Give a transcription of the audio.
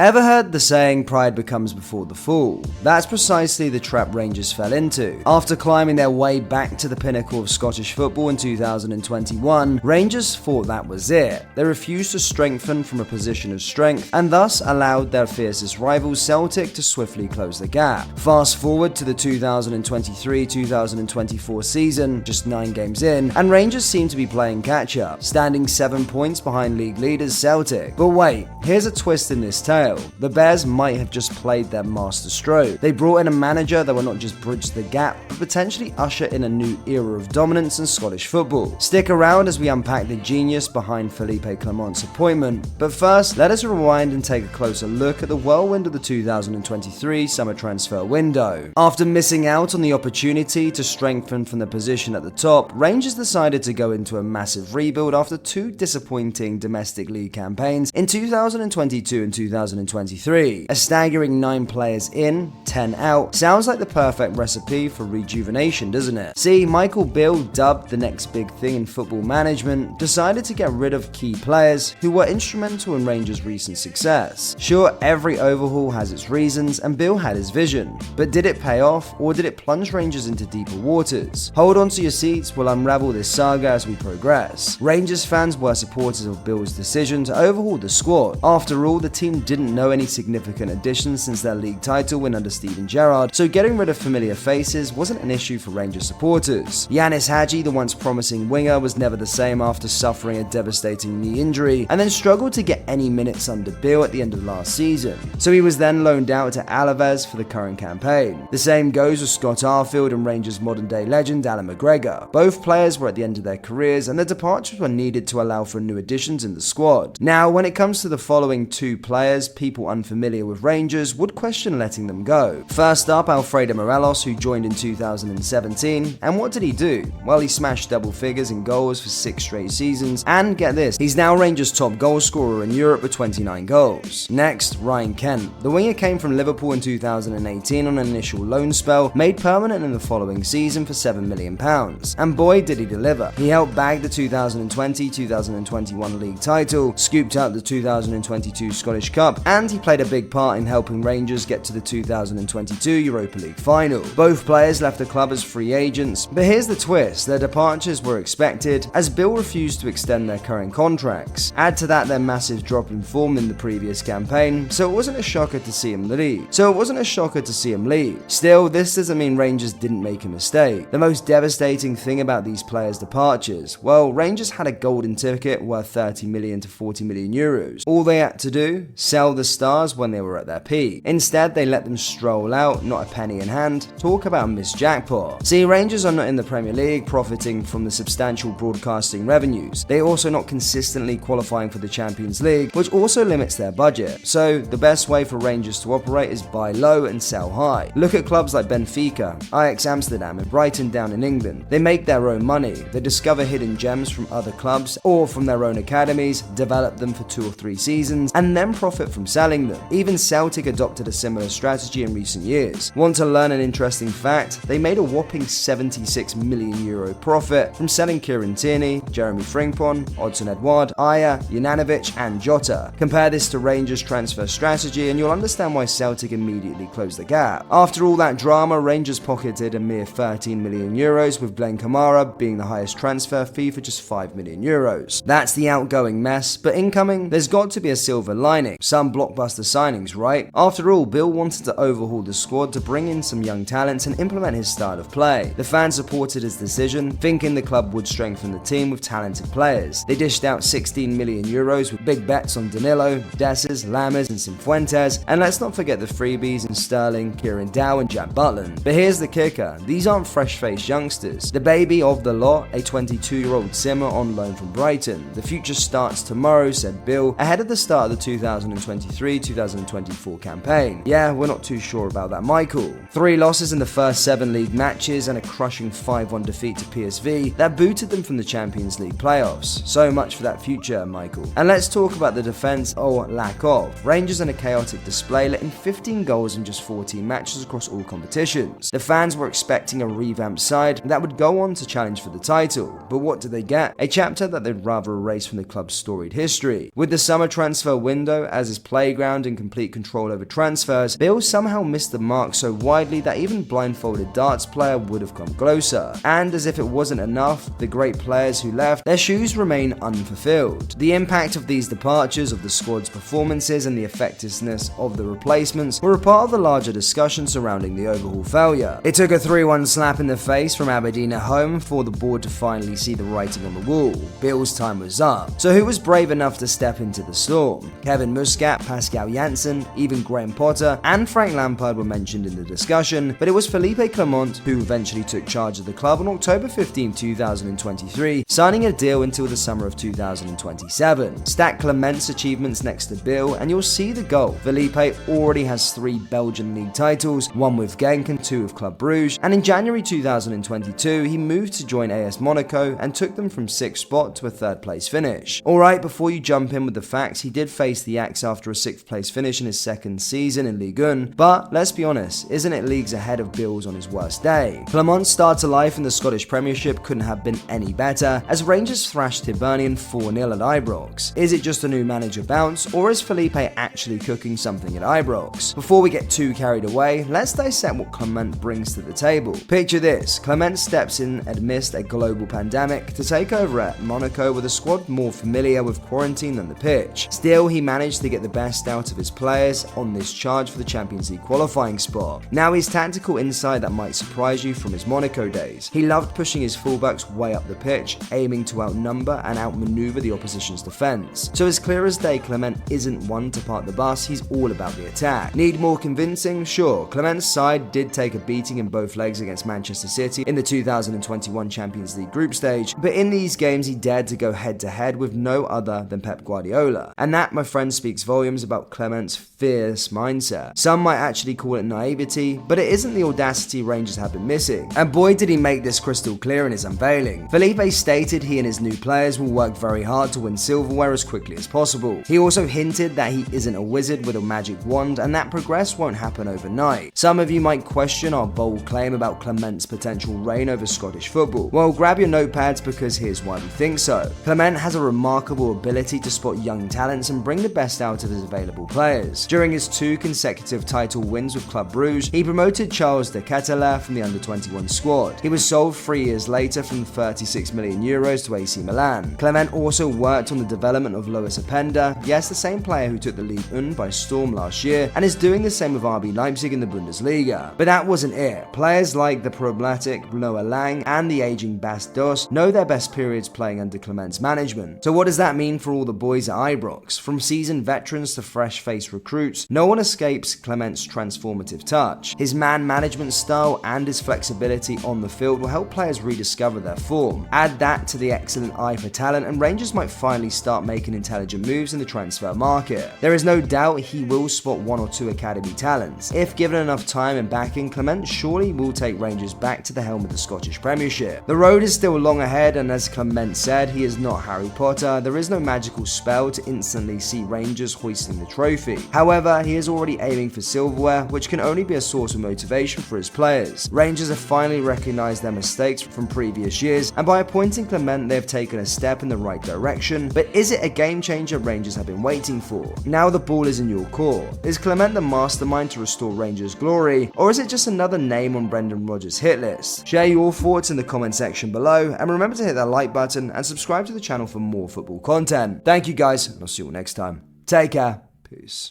Ever heard the saying, pride becomes before the fall? That's precisely the trap Rangers fell into. After climbing their way back to the pinnacle of Scottish football in 2021, Rangers thought that was it. They refused to strengthen from a position of strength and thus allowed their fiercest rival Celtic to swiftly close the gap. Fast forward to the 2023-2024 season, just 9 games in, and Rangers seem to be playing catch-up, standing 7 points behind league leaders Celtic. But wait, here's a twist in this tale. The Bears might have just played their master stroke. They brought in a manager that would not just bridge the gap, but potentially usher in a new era of dominance in Scottish football. Stick around as we unpack the genius behind Philipe Clement's appointment, but first, let us rewind and take a closer look at the whirlwind of the 2023 summer transfer window. After missing out on the opportunity to strengthen from the position at the top, Rangers decided to go into a massive rebuild after 2 disappointing domestic league campaigns in 2022 and 2023. A staggering 9 players in, 10 out. Sounds like the perfect recipe for rejuvenation, doesn't it? See, Michael Beale, dubbed the next big thing in football management, decided to get rid of key players who were instrumental in Rangers' recent success. Sure, every overhaul has its reasons, and Beale had his vision, but did it pay off, or did it plunge Rangers into deeper waters? Hold on to your seats, we'll unravel this saga as we progress. Rangers fans were supporters of Beale's decision to overhaul the squad. After all, the team didn't know any significant additions since their league title win under Steven Gerrard, so getting rid of familiar faces wasn't an issue for Rangers supporters. Yanis Hadji, the once promising winger, was never the same after suffering a devastating knee injury, and then struggled to get any minutes under Beale at the end of last season. So he was then loaned out to Alaves for the current campaign. The same goes with Scott Arfield and Rangers modern-day legend Alan McGregor. Both players were at the end of their careers, and their departures were needed to allow for new additions in the squad. Now, when it comes to the following 2 players, people unfamiliar with Rangers would question letting them go. First up, Alfredo Morelos, who joined in 2017, and what did he do? Well, he smashed double figures in goals for 6 straight seasons, and get this, he's now Rangers' top goal scorer in Europe with 29 goals. Next, Ryan Kent. The winger came from Liverpool in 2018 on an initial loan spell, made permanent in the following season for £7 million, and boy did he deliver. He helped bag the 2020-2021 league title, scooped out the 2022 Scottish Cup, and he played a big part in helping Rangers get to the 2022 Europa League final. Both players left the club as free agents, but here's the twist, their departures were expected as Beale refused to extend their current contracts. Add to that their massive drop in form in the previous campaign, so it wasn't a shocker to see him leave. Still, this doesn't mean Rangers didn't make a mistake. The most devastating thing about these players' departures, well, Rangers had a golden ticket worth 30 million to 40 million euros. All they had to do, sell the stars when they were at their peak. Instead, they let them stroll out, not a penny in hand. Talk about a missed jackpot. See, Rangers are not in the Premier League, profiting from the substantial broadcasting revenues. They're also not consistently qualifying for the Champions League, which also limits their budget. So, the best way for Rangers to operate is buy low and sell high. Look at clubs like Benfica, Ajax Amsterdam, and Brighton down in England. They make their own money. They discover hidden gems from other clubs or from their own academies, develop them for 2 or 3 seasons, and then profit from selling them. Even Celtic adopted a similar strategy in recent years. Want to learn an interesting fact? They made a whopping €76 million profit from selling Kieran Tierney, Jeremy Frimpong, Odsonne Edouard, Aya, Juranovic, and Jota. Compare this to Rangers' transfer strategy and you'll understand why Celtic immediately closed the gap. After all that drama, Rangers pocketed a mere €13 million, with Glenn Kamara being the highest transfer fee for just €5 million. That's the outgoing mess, but incoming, there's got to be a silver lining. Some blockbuster signings, right? After all, Beale wanted to overhaul the squad to bring in some young talents and implement his style of play. The fans supported his decision, thinking the club would strengthen the team with talented players. They dished out €16 million with big bets on Danilo, Desses, Lammers, and Cifuentes, and let's not forget the freebies in Sterling, Kieran Dow, and Jack Butland. But here's the kicker, these aren't fresh-faced youngsters. The baby of the lot, a 22-year-old Zimmer on loan from Brighton. The future starts tomorrow, said Beale, ahead of the start of the 2023-2024 campaign. Yeah, we're not too sure about that, Michael. 3 losses in the first 7 league matches and a crushing 5-1 defeat to PSV that booted them from the Champions League playoffs. So much for that future, Michael. And let's talk about the defense, or lack of. Rangers in a chaotic display, letting 15 goals in just 14 matches across all competitions. The fans were expecting a revamped side that would go on to challenge for the title, but what did they get? A chapter that they'd rather erase from the club's storied history. With the summer transfer window, as is playground and complete control over transfers, Beale somehow missed the mark so widely that even blindfolded darts player would have come closer. And as if it wasn't enough, the great players who left, their shoes remain unfulfilled. The impact of these departures, of the squad's performances, and the effectiveness of the replacements were a part of the larger discussion surrounding the overhaul failure. It took a 3-1 slap in the face from Aberdeen at home for the board to finally see the writing on the wall. Beale's time was up. So who was brave enough to step into the storm? Kevin Muscat, Pascal Janssen, even Graham Potter, and Frank Lampard were mentioned in the discussion, but it was Philipe Clement who eventually took charge of the club on October 15, 2023, signing a deal until the summer of 2027. Stack Clement's achievements next to Beale and you'll see the goal. Philippe already has 3 Belgian league titles, 1 with Genk and 2 with Club Brugge, and in January 2022 he moved to join AS Monaco and took them from 6th spot to a 3rd place finish. Alright, before you jump in with the facts, he did face the axe after a 6th place finish in his 2nd season in Ligue 1, but let's be honest, isn't it leagues ahead of Beale's on his worst day? Clement's start to life in the Scottish Premiership couldn't have been any better, as Rangers thrashed Hibernian 4-0 at Ibrox. Is it just a new manager bounce, or is Philippe actually cooking something at Ibrox? Before we get too carried away, let's dissect what Clement brings to the table. Picture this, Clement steps in amidst a global pandemic to take over at Monaco with a squad more familiar with quarantine than the pitch. Still, he managed to get the best out of his players on this charge for the Champions League qualifying spot. Now his tactical insight that might surprise you from his Monaco days. He loved pushing his fullbacks way up the pitch, aiming to outnumber and outmaneuver the opposition's defence. So as clear as day, Clement isn't one to park the bus, he's all about the attack. Need more convincing? Sure, Clement's side did take a beating in both legs against Manchester City in the 2021 Champions League group stage, but in these games he dared to go head to head with no other than Pep Guardiola. And that, my friend, speaks volumes about Clement's fierce mindset. Some might actually call it naivety, but it isn't the audacity Rangers have been missing. And boy did he make this crystal clear in his unveiling. Philippe stated he and his new players will work very hard to win silverware as quickly as possible. He also hinted that he isn't a wizard with a magic wand and that progress won't happen overnight. Some of you might question our bold claim about Clement's potential reign over Scottish football. Well, grab your notepads because here's why we think so. Clement has a remarkable ability to spot young talents and bring the best out of his available players. During his 2 consecutive title wins with Club Brugge, he promoted Charles de Ketelaere from the under-21 squad. He was sold 3 years later from 36 million euros to AC Milan. Clement also worked on the development of Lois Openda, yes, the same player who took the Ligue 1 by storm last year, and is doing the same with RB Leipzig in the Bundesliga. But that wasn't it. Players like the problematic Noah Lang and the aging Bas Dost know their best periods playing under Clement's management. So what does that mean for all the boys at Ibrox? From seasoned veterans to fresh-faced recruits, no one escapes Clement's transformative touch. His man management style and his flexibility on the field will help players rediscover their form. Add that to the excellent eye for talent and Rangers might finally start making intelligent moves in the transfer market. There is no doubt he will spot 1 or 2 academy talents. If given enough time and backing, Clement surely will take Rangers back to the helm of the Scottish Premiership. The road is still long ahead, and as Clement said, he is not Harry Potter. There is no magical spell to instantly see Rangers hoisting the trophy. However, he is already aiming for silverware, which can only be a source of motivation for his players. Rangers have finally recognised their mistakes from previous years, and by appointing Clement, they have taken a step in the right direction. But is it a game changer Rangers have been waiting for? Now the ball is in your court. Is Clement the mastermind to restore Rangers' glory, or is it just another name on Brendan Rodgers' hit list? Share your thoughts in the comment section below, and remember to hit that like button and subscribe to the channel for more football content. Thank you guys, and I'll see you all next time. Take care. Peace.